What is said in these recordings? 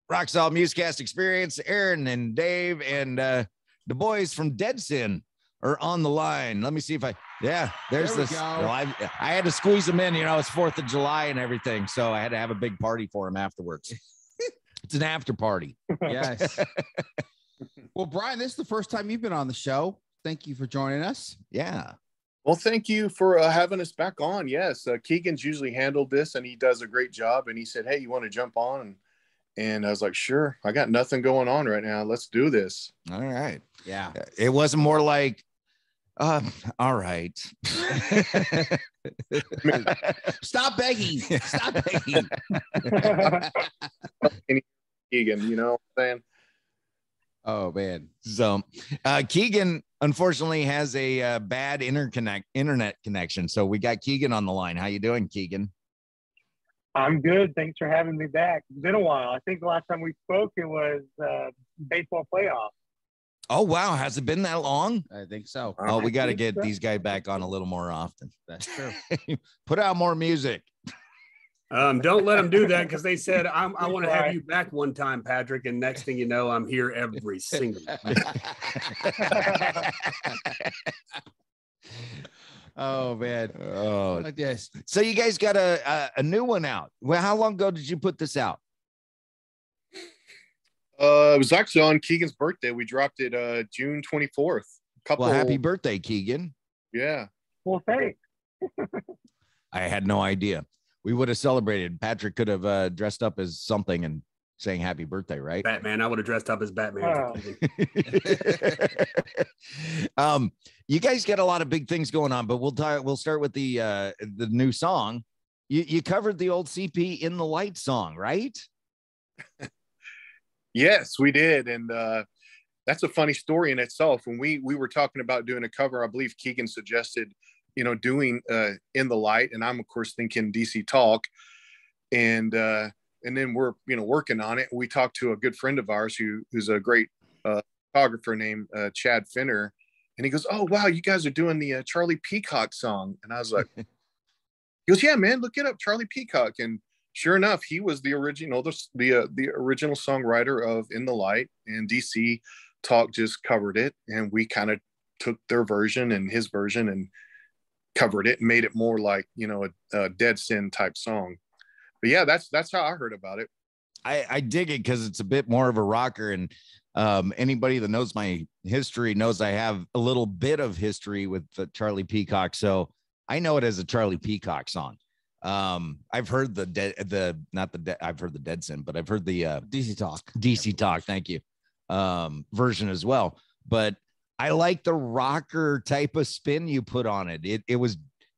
Rock Salt MUZKAST Experience. Aaron and Dave and the boys from Deadsin are on the line. Let me see if there's this. Well, I had to squeeze them in. You know, it's 4th of July and everything, so I had to have a big party for them afterwards. It's an after party. Yes. Well, Bryan, this is the first time you've been on the show. Thank you for joining us. Yeah. Well, thank you for having us back on. Yes, Keagan's usually handled this, and he does a great job. And he said, "Hey, you want to jump on?" And I was like, "Sure. I got nothing going on right now. Let's do this." All right. Yeah. It wasn't more like, all right. Stop begging. Stop begging. Keagan, you know what I'm saying? Oh, man. So Keagan, unfortunately, has a bad internet connection. So we got Keagan on the line. How you doing, Keagan? I'm good. Thanks for having me back. It's been a while. I think the last time we spoke, it was baseball playoff. Oh, wow. Has it been that long? I think so. Oh, we got to get these guys back on a little more often. That's true. Put out more music. Don't let them do that, because they said I want to have you back one time, Patrick, and next thing you know, I'm here every single time. Oh, man. Oh, Yes. so you guys got a new one out. Well, how long ago did you put this out? It was actually on Keegan's birthday. We dropped it June 24th. Well, happy birthday, Keagan. Yeah. Well, thanks. I had no idea. We would have celebrated. Patrick could have dressed up as something and saying happy birthday, right? Batman. I would have dressed up as Batman. You guys got a lot of big things going on, but we'll start with the new song. You covered the old CP In the Light song, right? Yes, we did. And that's a funny story in itself. When we were talking about doing a cover, I believe Keagan suggested, doing In the Light. And I'm, of course, thinking dcTalk. And then we're, working on it. We talked to a good friend of ours who's a great photographer named Chad Finner. And he goes, "Oh, wow, you guys are doing the Charlie Peacock song." And I was like, he goes, "Yeah, man, look it up, Charlie Peacock." And sure enough, he was the original, the original songwriter of In the Light, and dcTalk just covered it. And we kind of took their version and his version and covered it and made it more like, a Deadsin type song. But yeah, that's how I heard about it. I dig it because it's a bit more of a rocker, and anybody that knows my history knows I have a little bit of history with Charlie Peacock, so I know it as a Charlie Peacock song. I've heard I've heard the Deadsin, but I've heard the dcTalk. Thank you. Version as well, but I like the rocker type of spin you put on it. It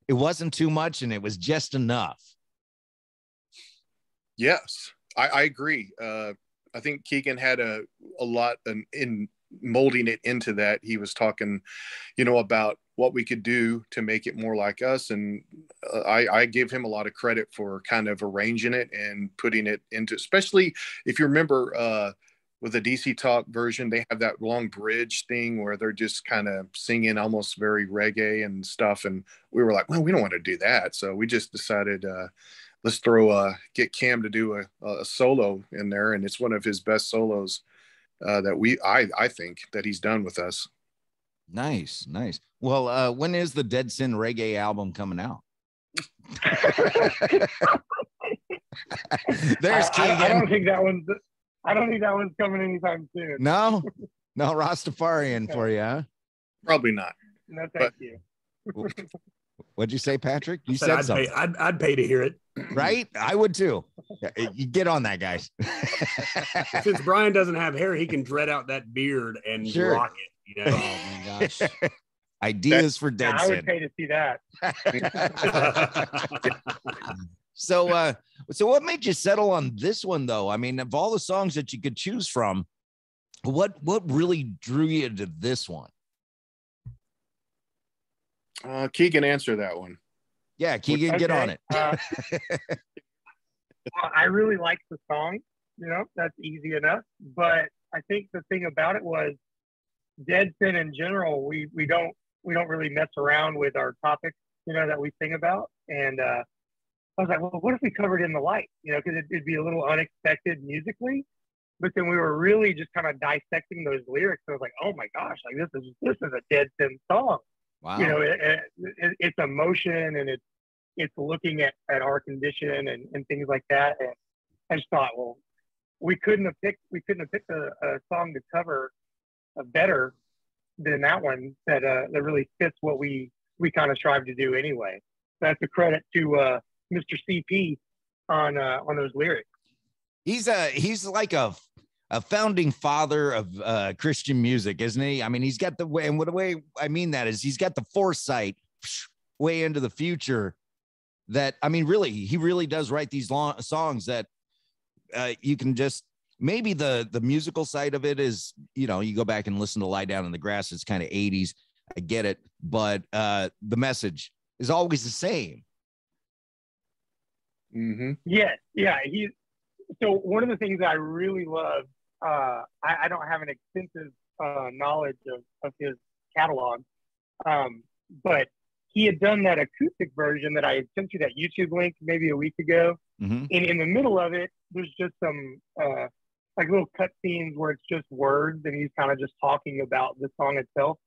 wasn't too much, and it was just enough. Yes, I agree. I think Keagan had a lot in molding it into that. He was talking, about what we could do to make it more like us. And I give him a lot of credit for kind of arranging it and putting it into, especially if you remember with the dcTalk version, they have that long bridge thing where they're just kind of singing almost very reggae and stuff. And we were like, well, we don't want to do that. So we just decided, let's get Cam to do a solo in there. And it's one of his best solos that I think that he's done with us. Nice. Well, when is the Deadsin reggae album coming out? There's Keagan. I don't think that one's coming anytime soon. No Rastafarian for you, huh? Probably not. No, thank you. What'd you say, Patrick? You said something. I'd pay to hear it. Right? I would too. You get on that, guys. Since Bryan doesn't have hair, he can dread out that beard and rock it. Oh my gosh. Ideas for Deadsin. I would pay to see that. So what made you settle on this one, though? I mean, of all the songs that you could choose from, what really drew you to this one? Keagan, answer that one. Yeah, Keagan, get on it. I really like the song. That's easy enough. But I think the thing about it was Deadsin in general. We don't really mess around with our topics, that we sing about. And I was like, well, what if we covered In the Light? Because it'd be a little unexpected musically. But then we were really just kind of dissecting those lyrics. I was like, oh my gosh, like this is a Deadsin song. Wow. You know, it's emotion, and it's looking at our condition and things like that. And I just thought, well, we couldn't have picked a song to cover better than that one that really fits what we kind of strive to do anyway. That's a credit to Mr. CP on those lyrics. He's like a founding father of Christian music, isn't he? I mean, he's got the way, and what the way I mean that is he's got the foresight way into the future that, I mean, really, he really does write these long songs that you can just, maybe the musical side of it is, you know, you go back and listen to Lie Down in the Grass. It's kind of 80s. I get it. But the message is always the same. Mm-hmm. Yes. Yeah. So one of the things I really love, I don't have an extensive knowledge of his catalog, but he had done that acoustic version that I had sent you that YouTube link maybe a week ago. Mm-hmm. And in the middle of it, there's just some like little cut scenes where it's just words and he's kind of just talking about the song itself.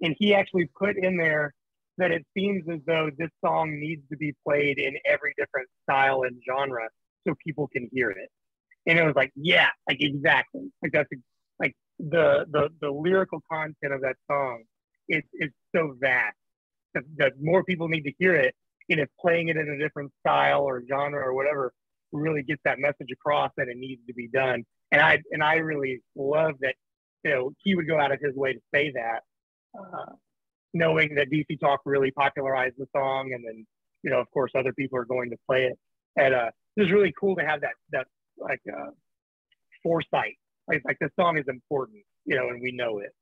And he actually put in there that it seems as though this song needs to be played in every different style and genre so people can hear it. And it was like, yeah, like exactly. Like that's like the lyrical content of that song. It's so vast that more people need to hear it. And if playing it in a different style or genre or whatever really gets that message across that it needs to be done. And I really love that, you know, he would go out of his way to say that, knowing that dcTalk really popularized the song, and then, you know, of course, other people are going to play it. And it's really cool to have that like foresight. Like the song is important, you know, and we know it.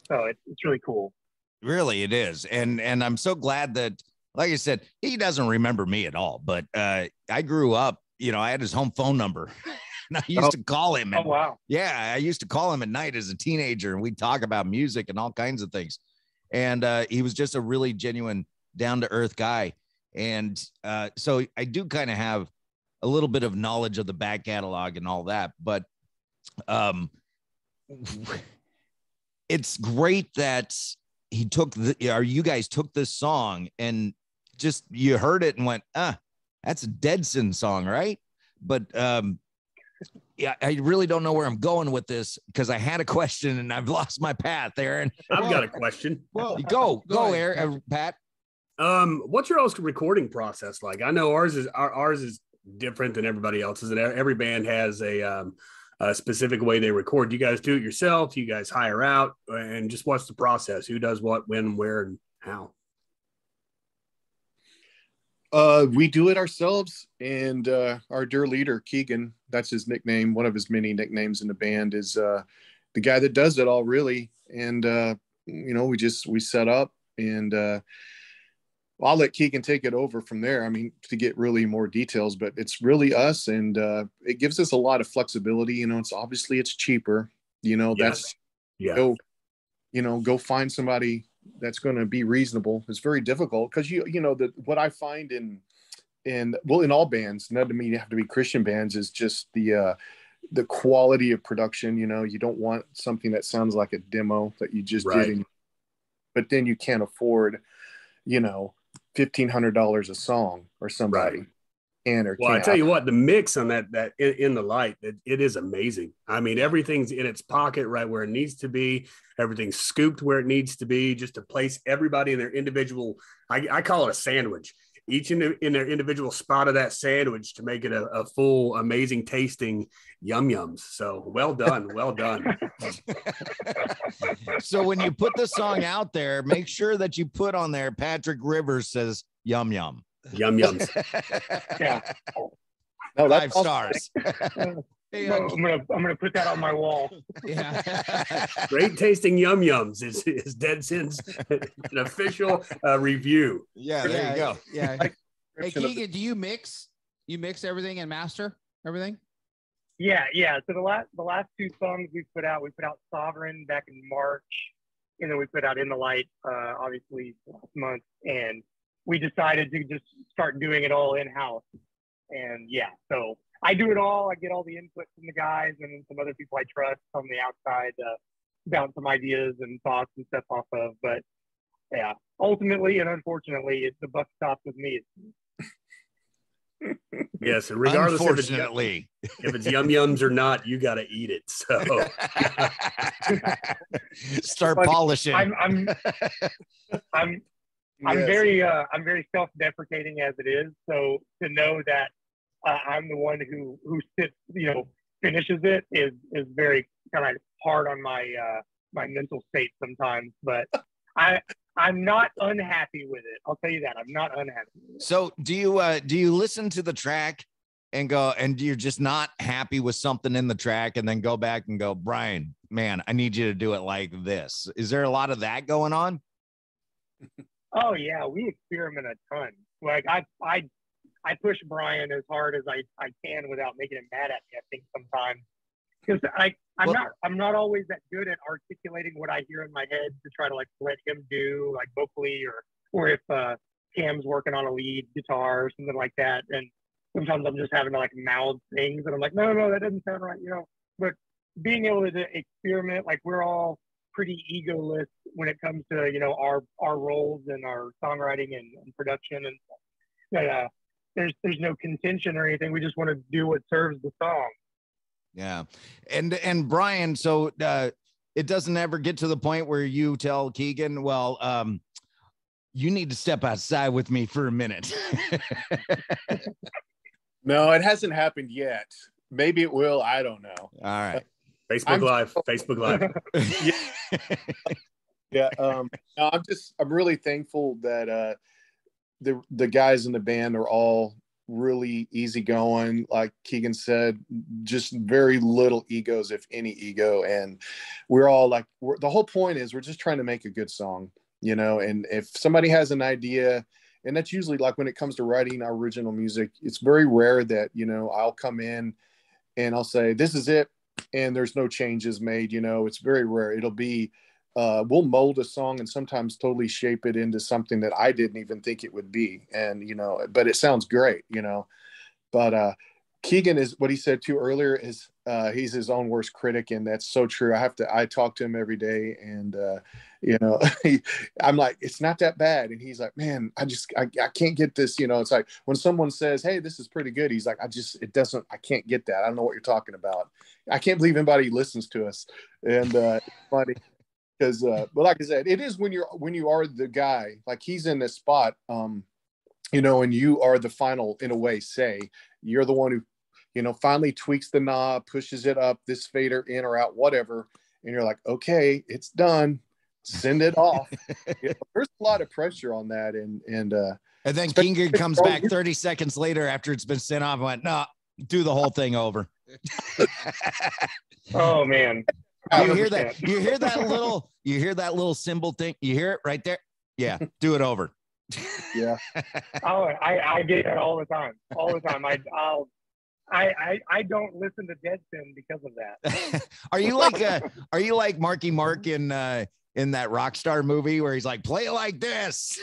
So it's really cool. Really, it is. And I'm so glad that, like I said, he doesn't remember me at all, but I grew up, you know, I had his home phone number. And I used to call him. And, oh, wow. Yeah, I used to call him at night as a teenager, and we'd talk about music and all kinds of things. And he was just a really genuine, down-to-earth guy. And so I do kind of have a little bit of knowledge of the back catalog and all that. But it's great that he took you guys took this song and just, you heard it and went, that's a Deadsin song, right? But yeah, I really don't know where I'm going with this, because I had a question and I've lost my path there. And I've got a question. Well, go Pat. What's your all's recording process like? I know ours is different than everybody else's, and every band has a specific way they record. You guys do it yourself? You guys hire out? And just what's the process? Who does what, when, where, and how? We do it ourselves, and our dear leader, Keagan, that's his nickname. One of his many nicknames in the band is the guy that does it all, really. And, you know, we set up, and I'll let Keagan take it over from there. I mean, to get really more details, but it's really us, and it gives us a lot of flexibility. You know, it's cheaper, you know, go find somebody that's going to be reasonable. It's very difficult because you know that what I find in all bands, not to mean you have to be Christian bands, is just the quality of production. You know, you don't want something that sounds like a demo that you just did, but then you can't afford, you know, $1,500 a song or somebody. Right. Well, I tell you what, the mix on that in the light, it is amazing. I mean, everything's in its pocket right where it needs to be. Everything's scooped where it needs to be, just to place everybody in their individual, I call it a sandwich, each in their individual spot of that sandwich to make it a full, amazing tasting yum-yums. So well done. Well done. So when you put the song out there, make sure that you put on there, Patrick Rivers says yum yum. Yum-yums. Yeah. No, that's 5 stars. Hey, I'm gonna put that on my wall. Yeah. Great tasting yum-yums is Deadsin's an official review. Yeah, there you go. Yeah. Hey, Keagan, do you mix? You mix everything and master everything? Yeah. So the last 2 songs we put out Sovereign back in March, and then we put out In the Light, obviously last month, and we decided to just start doing it all in-house. And yeah, so I do it all. I get all the input from the guys and then some other people I trust on the outside, bounce some ideas and thoughts and stuff off of. But yeah, ultimately and unfortunately, the buck stops with me. Yes, regardless unfortunately, if it's yum yums or not, you got to eat it. So start polishing. I'm very self-deprecating as it is. So to know that I'm the one who sits, finishes it is very kind of hard on my my mental state sometimes. But I'm not unhappy with it. I'll tell you that. I'm not unhappy with it. So do you listen to the track and go, and you're just not happy with something in the track and then go back and go, Bryan, man, I need you to do it like this. Is there a lot of that going on? Oh yeah, we experiment a ton. Like I push Bryan as hard as I can without making him mad at me, I think sometimes. Because I'm not always that good at articulating what I hear in my head to try to like let him do like vocally or if Cam's working on a lead guitar or something like that. And sometimes I'm just having to like mouth things and I'm like, no, that doesn't sound right, But being able to experiment, like we're all pretty egoless when it comes to, our roles and our songwriting and production and stuff. There's no contention or anything. We just want to do what serves the song. Yeah. And Bryan, so it doesn't ever get to the point where you tell Keagan, well, you need to step outside with me for a minute. No, it hasn't happened yet. Maybe it will. I don't know. All right. Facebook Live. Yeah. No, I'm really thankful that the guys in the band are all really easygoing. Like Keagan said, just very little egos, if any ego. And we're all like, the whole point is we're just trying to make a good song, and if somebody has an idea, and that's usually like when it comes to writing our original music, it's very rare that, I'll come in and I'll say, this is it. And there's no changes made, it's very rare. It'll be, we'll mold a song and sometimes totally shape it into something that I didn't even think it would be. And, but it sounds great, but Keagan is what he said too earlier is he's his own worst critic. And that's so true. I talk to him every day and, I'm like, it's not that bad. And he's like, man, I can't get this. It's like when someone says, hey, this is pretty good. He's like, I can't get that. I don't know what you're talking about. I can't believe anybody listens to us. And it's funny. Because, but like I said, it is when you are the guy, like he's in this spot, and you are the final, in a way, say you're the one who, finally tweaks the knob, pushes it up, this fader in or out, whatever, and you're like, okay, it's done, send it off. There's a lot of pressure on that, and then Keagan comes back 30 seconds later after it's been sent off and went, no, do the whole thing over. Oh man. You hear that? You hear that little symbol thing? You hear it right there? Yeah, do it over. Yeah. Oh, I get it all the time. I don't listen to Deadsin because of that. Are you like Marky Mark in that Rockstar movie where he's like, play it like this?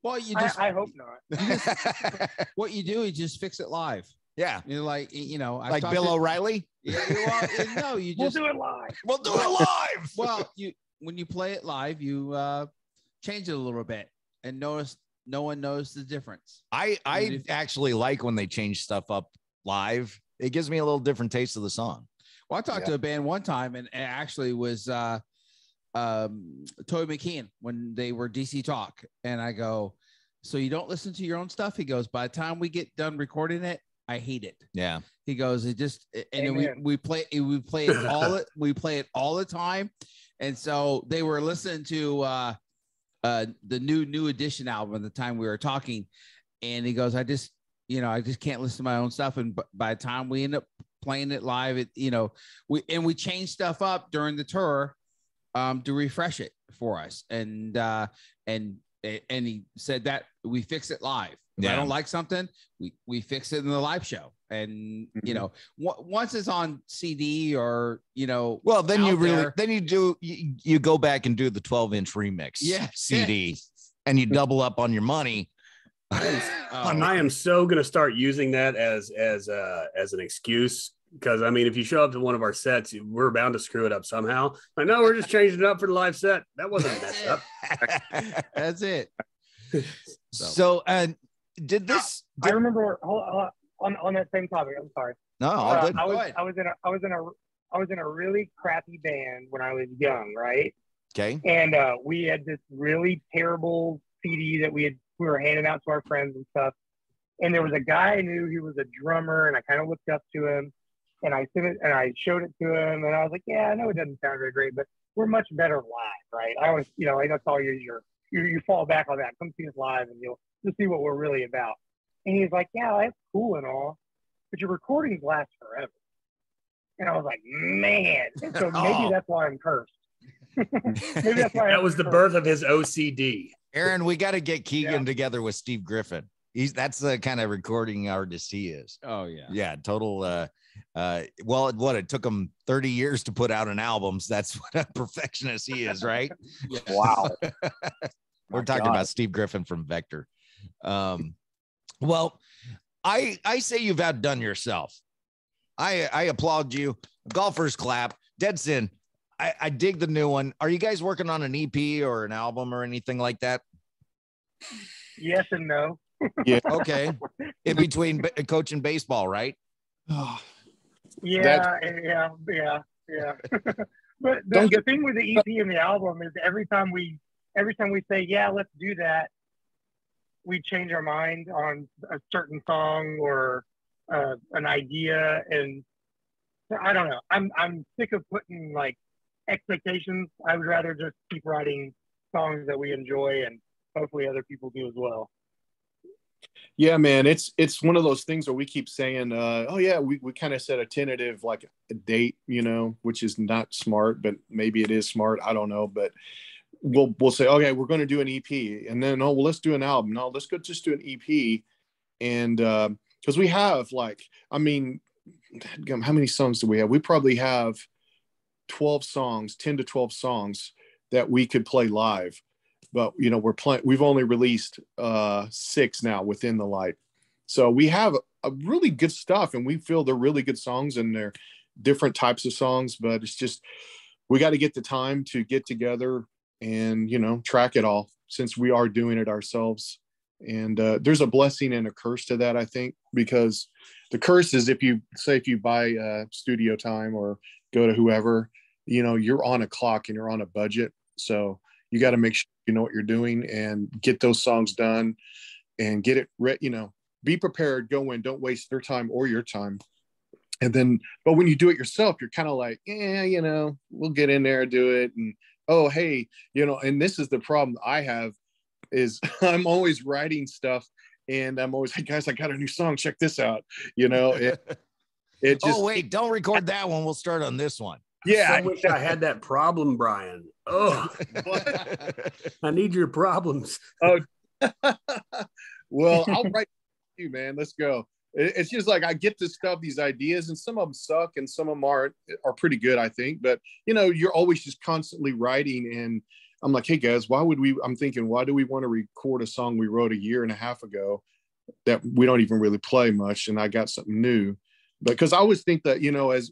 Well, I hope not. What you do is just fix it live. Yeah. You're like, like Bill O'Reilly. Yeah, no, you just we'll do it live. We'll do it live. Well, when you play it live, you change it a little bit and notice no one knows the difference. I actually like when they change stuff up live. It gives me a little different taste of the song. Well, I talked to a band one time and it actually was Toby McKeon when they were dcTalk. And I go, so you don't listen to your own stuff? He goes, by the time we get done recording it, I hate it. Yeah. He goes, it just, and we play it all the time. And so they were listening to the new edition album at the time we were talking. And he goes, I just can't listen to my own stuff. And by the time we end up playing it live, we changed stuff up during the tour to refresh it for us. And he said that we fix it live. If I don't like something, we fix it in the live show. And once it's on CD or well, then you go back and do the 12-inch remix CD, and you double up on your money. I am so going to start using that as an excuse. Because I mean, if you show up to one of our sets, we're bound to screw it up somehow. I know we're just changing it up for the live set. That wasn't messed up. That's it. So, did this? I remember on that same topic. I'm sorry. No, all good. I was in a really crappy band when I was young, right? Okay. And we had this really terrible CD that we were handing out to our friends and stuff. And there was a guy I knew, he was a drummer, and I kind of looked up to him. And I sent it and I showed it to him, and I was like, yeah, I know it doesn't sound very great, but we're much better live, right? I always, that's all you fall back on that. Come see us live and you'll see what we're really about. And he's like, yeah, that's cool and all, but your recordings last forever. And I was like, man. And so maybe that's why I'm cursed. Maybe that's why that was the birth of his OCD. Aaron, we got to get Keagan together with Steve Griffin. That's the kind of recording artist he is. Oh yeah. Yeah. Total. Well, it took him 30 years to put out an album. So that's what a perfectionist he is, right? Yeah. Wow. We're talking about Steve Griffin from Vector. Well, I say you've outdone yourself. I applaud you. Golfers clap. Deadsin, I dig the new one. Are you guys working on an EP or an album or anything like that? Yes and no. Yeah. Okay. In between coaching baseball, right? Yeah. But the thing with the EP and the album is every time we say, yeah, let's do that, we change our mind on a certain song or an idea. And I don't know. I'm sick of putting like expectations. I would rather just keep writing songs that we enjoy, and hopefully other people do as well. Yeah, man, it's one of those things where we keep saying, we kind of set a tentative, like a date, which is not smart, but maybe it is smart. I don't know, but we'll say, okay, we're going to do an EP, and then, let's do an album. No, let's go just do an EP. And because we have how many songs do we have? We probably have 10 to 12 songs that we could play live. But we've only released 6 now within the light. So we have a really good stuff, and we feel they're really good songs, and they're different types of songs, but it's just, we got to get the time to get together and, track it all, since we are doing it ourselves. And there's a blessing and a curse to that, I think, because the curse is if you buy studio time or go to whoever, you're on a clock and you're on a budget. So you got to make sure you know what you're doing and get those songs done and get it be prepared, go in, don't waste their time or your time. And then, but when you do it yourself, you're kind of like, we'll get in there and do it. And, oh, hey, and this is the problem I have is I'm always writing stuff, and I'm always, hey guys, I got a new song. Check this out. It just, oh, wait, don't record that one. We'll start on this one. Yeah, I wish I had that problem, Bryan. Oh, I need your problems. Oh, well, I'll write you, man. Let's go. It's just like I get this stuff, these ideas, and some of them suck, and some of them are pretty good, I think. But you're always just constantly writing, and I'm like, hey guys, why do we want to record a song we wrote 1.5 years ago that we don't even really play much, and I got something new. Because I always think that,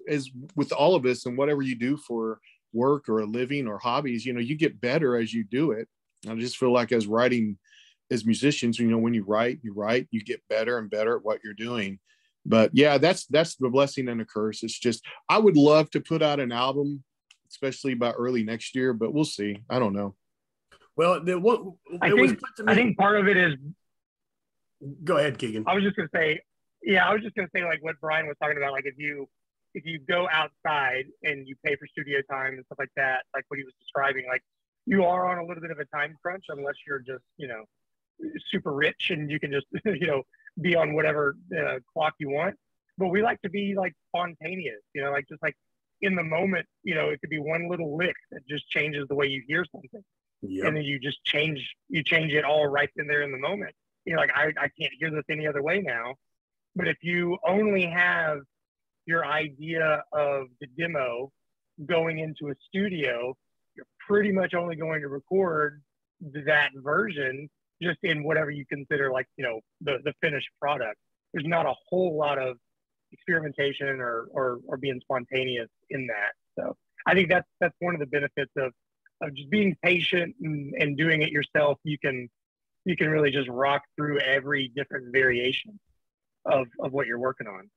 as with all of us and whatever you do for work or a living or hobbies, you get better as you do it. I just feel like as musicians, when you write, you get better and better at what you're doing. But yeah, that's the blessing and the curse. It's just, I would love to put out an album, especially by early next year, but we'll see. I don't know. Well, I think part of it is. Go ahead, Keagan. I was just going to say, like what Bryan was talking about, like if you go outside and you pay for studio time and stuff like that, like what he was describing, like you are on a little bit of a time crunch unless you're just, super rich and you can just, be on whatever clock you want. But we like to be like spontaneous, like just like in the moment, it could be one little lick that just changes the way you hear something. Yep. And then you just change it all right in there in the moment. Like I can't hear this any other way now. But if you only have your idea of the demo going into a studio, you're pretty much only going to record that version. just in whatever you consider like, you know, the finished product. There's not a whole lot of experimentation or being spontaneous in that. So I think that's one of the benefits of just being patient and doing it yourself. You can really just rock through every different variation of what you're working on.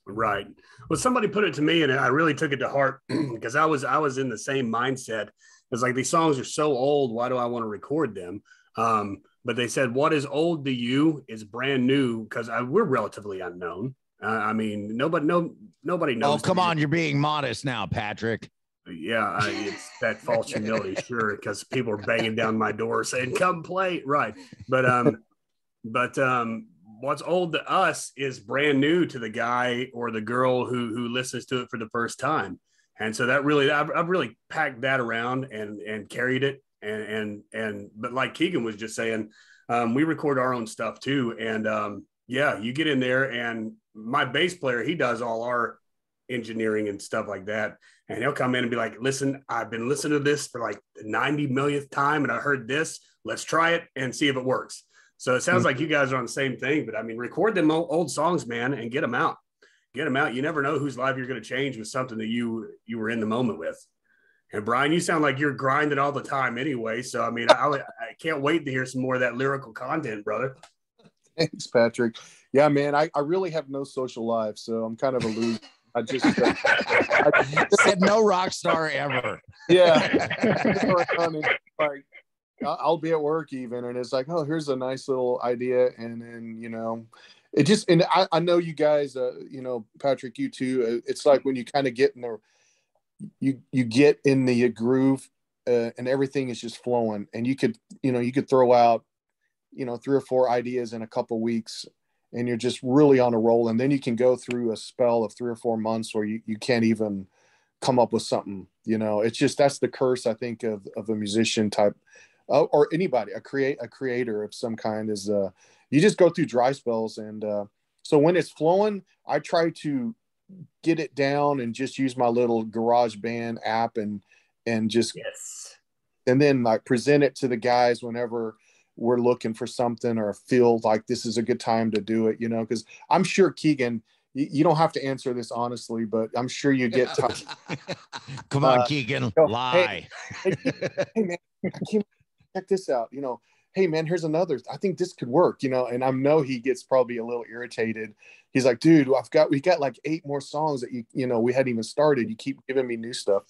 Right. Well, somebody put it to me and I really took it to heart because I was in the same mindset. It's like, these songs are so old. Why do I want to record them? But they said, what is old to you is brand new, because we're relatively unknown. I mean, nobody knows. Oh, come on. You're being modest now, Patrick. Yeah, it's that false humility, sure, because people are banging down my door saying, come play. Right. But what's old to us is brand new to the guy or the girl who listens to it for the first time. And so that really, I've really packed that around and carried it. But like Keagan was just saying, we record our own stuff too. And yeah, you get in there, and my bass player, he does all our engineering and stuff like that. And he'll come in and be like, listen, I've been listening to this for like the 90 millionth time, and I heard this. Let's try it and see if it works. So it sounds like you guys are on the same thing, but I mean, record them old songs, man, and get them out. Get them out. You never know whose life you're going to change with something that you were in the moment with. And Bryan, you sound like you're grinding all the time anyway. So, I mean, I can't wait to hear some more of that lyrical content, brother. Thanks, Patrick. Yeah, man, I really have no social life, so I'm kind of a loser. I just said no rock star ever. Yeah. Like, I'll be at work even, and it's like, oh, here's a nice little idea. And then, you know, it just, and I know you guys, you know, Patrick, you too, it's like when you kind of get in the, you get in the groove and everything is just flowing, and you could throw out, you know, 3 or 4 ideas in a couple of weeks, and you're just really on a roll. And then you can go through a spell of 3 or 4 months where you can't even come up with something, you know. It's just, that's the curse, I think, of a musician type, or anybody, a creator of some kind, is you just go through dry spells. And so when it's flowing, I try to get it down and just use my little GarageBand app and just, yes, and then like present it to the guys whenever we're looking for something or feel like this is a good time to do it, you know, because I'm sure, Keagan, you don't have to answer this honestly, but I'm sure you get come on, Keagan, lie. Hey man, check this out, you know. Hey man, here's another, I think this could work, you know. And I know he gets probably a little irritated. He's like, dude, we got like 8 more songs that you know, we hadn't even started. You keep giving me new stuff.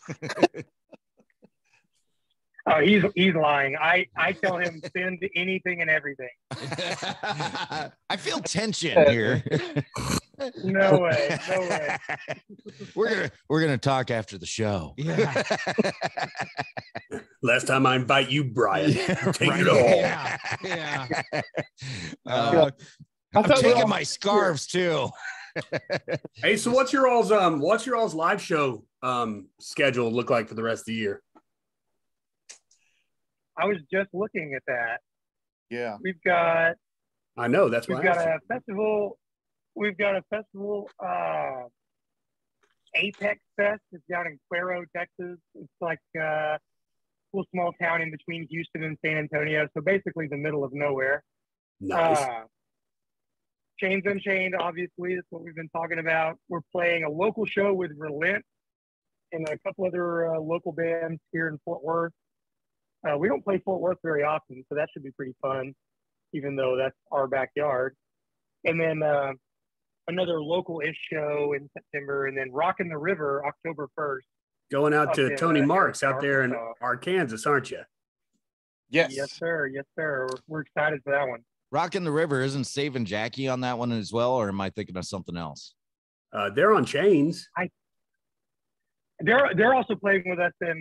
Oh, he's lying. I tell him send anything and everything. I feel tension here. No way. We're gonna talk after the show. Yeah. Last time I invite you, Bryan. Take right. it all. Yeah. I'm taking my scarves too. Hey, so what's your all's live show schedule look like for the rest of the year? I was just looking at that. Yeah. We've got a festival. We've got a festival, Apex Fest. It's down in Cuero, Texas. It's like a little small town in between Houston and San Antonio. So basically the middle of nowhere. Nice. Chains Unchained, obviously, that's what we've been talking about. We're playing a local show with Relent and a couple other local bands here in Fort Worth. We don't play Fort Worth very often, so that should be pretty fun, even though that's our backyard. And then another local-ish show in September, and then Rockin' the River, October 1st. Going out to Tony Mark's out there in Arkansas, aren't you? Yes. Yes, sir. Yes, sir. We're excited for that one. Rockin' the River, isn't Saving Jackie on that one as well, or am I thinking of something else? They're on Chains. They're also playing with us in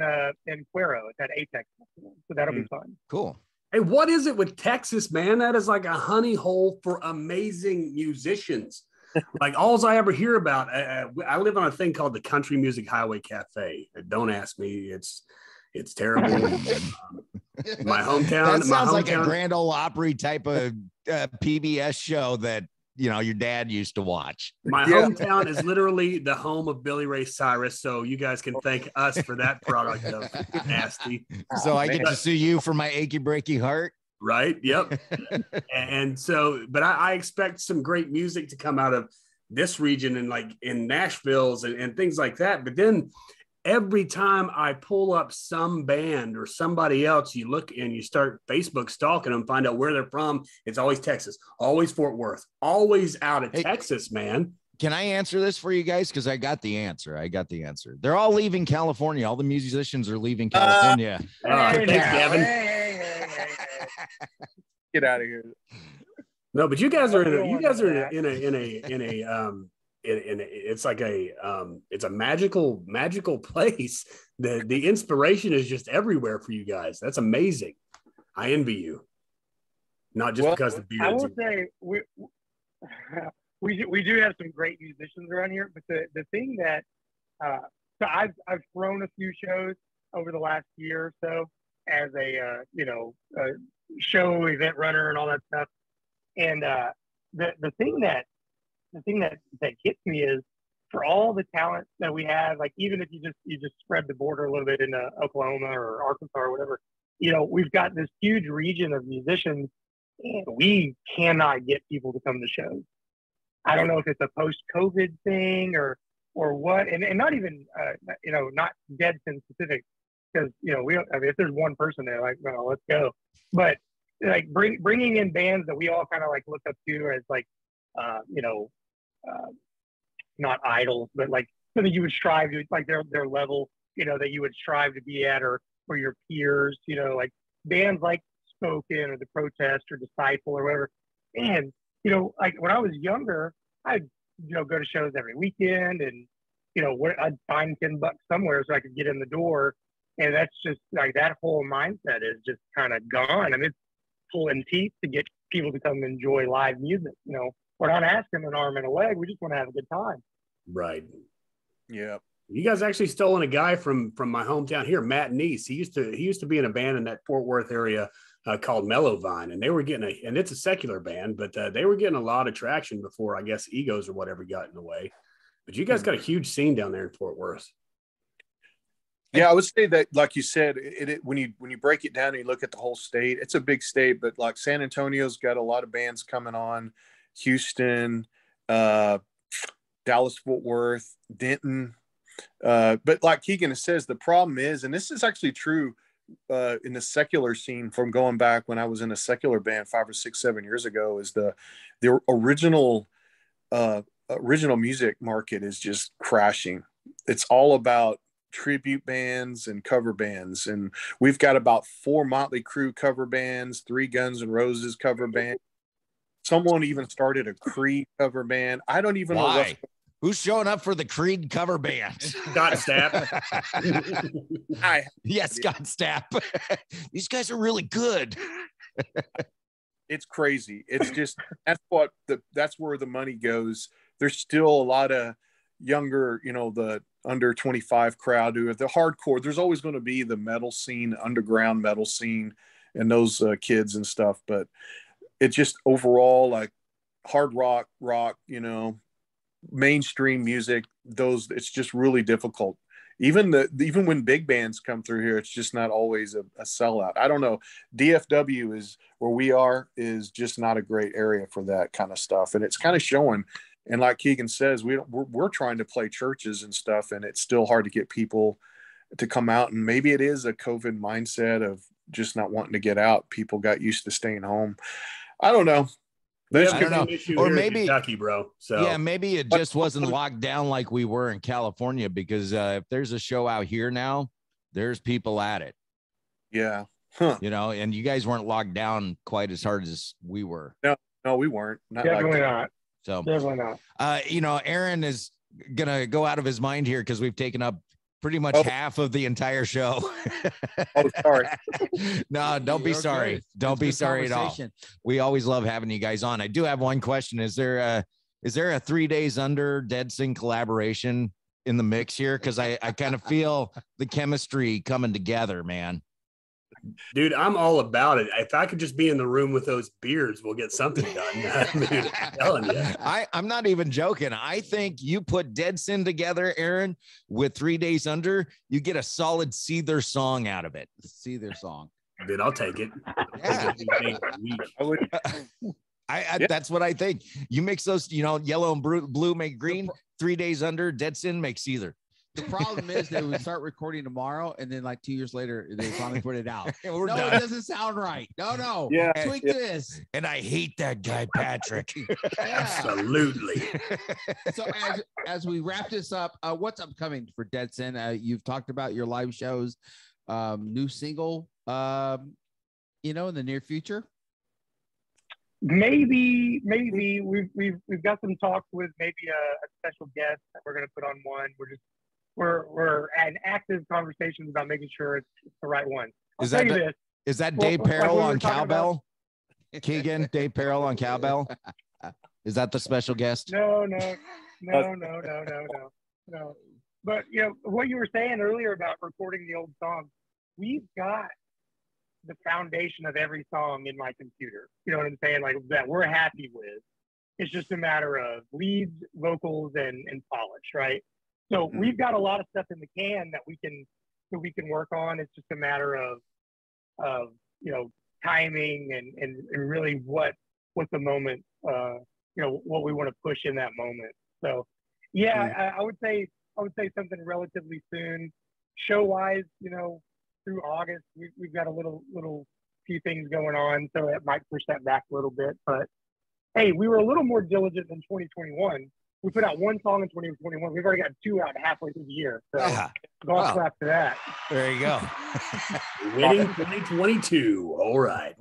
Cuero. It's at Apex, so that'll be fun. Cool. Hey, what is it with Texas, man? That is like a honey hole for amazing musicians. Like all I ever hear about. I live on a thing called the Country Music Highway Cafe. Don't ask me. It's terrible. My hometown. That sounds like a Grand Ole Opry type of PBS show that, you know, your dad used to watch. My hometown is literally the home of Billy Ray Cyrus, so you guys can thank us for that product of nasty. So I get to sue you for my achy breaky heart. Right. Yep. And so, but I expect some great music to come out of this region and like in Nashville's and things like that. But then every time I pull up some band or somebody else, you look and you start Facebook stalking them, find out where they're from. It's always Texas, always Fort Worth, always out of Texas, man. Can I answer this for you guys? Because I got the answer. They're all leaving California. All the musicians are leaving California. Thanks, Gavin. Get out of here. No, but you guys are in it's like it's a magical place. The inspiration is just everywhere for you guys. That's amazing. I envy you. Not just because the beards. I will say we do have some great musicians around here, but the thing that so I've thrown a few shows over the last year or so as a show event runner and all that stuff, and the thing that gets me is for all the talent that we have, like even if you just spread the border a little bit into Oklahoma or Arkansas or whatever, we've got this huge region of musicians and we cannot get people to come to shows. I don't know if it's a post-COVID thing or what, and not even not Deadsin specific, because if there's one person there, like, well, let's go. But like bringing in bands that we all kind of like look up to as like not idols, but like something you would strive to, like their level, that you would strive to be at, or your peers, like bands like Spoken or The Protest or Disciple or whatever. And like when I was younger, I'd go to shows every weekend, and I'd find $10 somewhere so I could get in the door. And that's just like that whole mindset is just kind of gone. I mean, it's pulling teeth to get people to come enjoy live music. We're not asking an arm and a leg. We just want to have a good time. Right. Yeah. You guys actually stolen a guy from my hometown here, Matt Neese. He used to be in a band in that Fort Worth area called Mellovine, and they were getting and it's a secular band, but they were getting a lot of traction before, I guess, egos or whatever got in the way. But you guys got a huge scene down there in Fort Worth. Yeah, I would say that, like you said, when you break it down and you look at the whole state, it's a big state. But like San Antonio's got a lot of bands coming on, Houston, Dallas, Fort Worth, Denton. But like Keagan says, the problem is, and this is actually true in the secular scene from going back when I was in a secular band 5 or 6, 7 years ago, is the original music market is just crashing. It's all about tribute bands and cover bands, and we've got about 4 Motley Crue cover bands, 3 Guns N' Roses cover band. Someone even started a Creed cover band. I don't even know who's showing up for the Creed cover band. Scott Stapp. Yes, Scott Stapp. These guys are really good. It's crazy. It's just that's where the money goes. There's still a lot of younger, the under 25 crowd who are the hardcore. There's always going to be the metal scene, underground metal scene, and those kids and stuff. But it's just overall like hard rock, mainstream music. It's just really difficult. Even when big bands come through here, it's just not always a sellout. I don't know. DFW is where we are is just not a great area for that kind of stuff, and it's kind of showing. And like Keagan says, we're trying to play churches and stuff, and it's still hard to get people to come out. And maybe it is a COVID mindset of just not wanting to get out. People got used to staying home. I don't know. I don't know. Or maybe Kentucky, bro. So yeah, maybe it just wasn't locked down like we were in California, because if there's a show out here now, there's people at it. Yeah. Huh. And you guys weren't locked down quite as hard as we were. No, we weren't. Definitely not. So definitely not. Aaron is gonna go out of his mind here because we've taken up pretty much half of the entire show. Oh, sorry. No, don't be sorry. Good. Don't be sorry at all. We always love having you guys on. I do have one question. Is there a 3 Days Under Deadsin collaboration in the mix here? Because I kind of feel the chemistry coming together, man. Dude, I'm all about it. If I could just be in the room with those beards, we'll get something done. I mean, I'm telling you. I'm not even joking. I think you put Deadsin together, Aaron, with 3 Days Under, you get a solid Seether song out of it. Seether song. dude. I'll take it. Yeah. I would. That's what I think. You mix those, yellow and blue make green. 3 days under, Deadsin makes either. The problem is they would start recording tomorrow, and then like 2 years later, they finally put it out. No, it doesn't sound right. No. Yeah. Tweak this. And I hate that guy, Patrick. Absolutely. So as we wrap this up, what's upcoming for Deadsin? You've talked about your live shows, new single, in the near future. Maybe we've got some talks with maybe a special guest that we're going to put on one. We're in active conversations about making sure it's the right one. Is that Dave Peril on cowbell? Keagan, Dave Peril on cowbell. Is that the special guest? No. But what you were saying earlier about recording the old songs, we've got the foundation of every song in my computer. You know what I'm saying? Like that we're happy with. It's just a matter of leads, vocals, and polish, right? So we've got a lot of stuff in the can that we can work on. It's just a matter of timing and really what the moment what we want to push in that moment. So yeah, I would say something relatively soon. Show wise, through August, we've got a little few things going on, so it might push that back a little bit. But hey, we were a little more diligent than 2021. We put out one song in 2021. We've already got 2 out halfway through the year. So golf clap to that. There you go. Winning 2022. All right.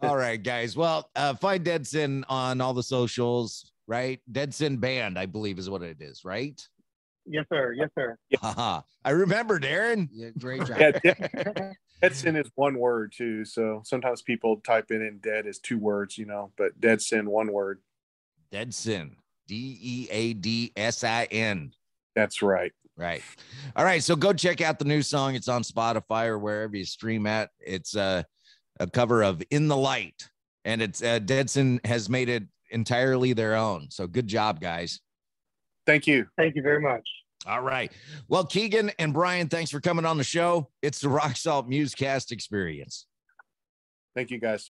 All right, guys. Well, find Deadsin on all the socials, right? Deadsin Band, I believe is what it is, right? Yes, sir. Yes, sir. Yeah. I remember, Darren. Yeah, great job. Yeah, Deadsin is one word too. So sometimes people type in dead as 2 words, but Deadsin, 1 word. Deadsin, Deadsin. That's right. Right. All right. So go check out the new song. It's on Spotify or wherever you stream at. It's a cover of In the Light, and it's Deadsin has made it entirely their own. So good job, guys. Thank you. Thank you very much. All right. Well, Keagan and Bryan, thanks for coming on the show. It's the Rock Salt MUZKAST experience. Thank you, guys.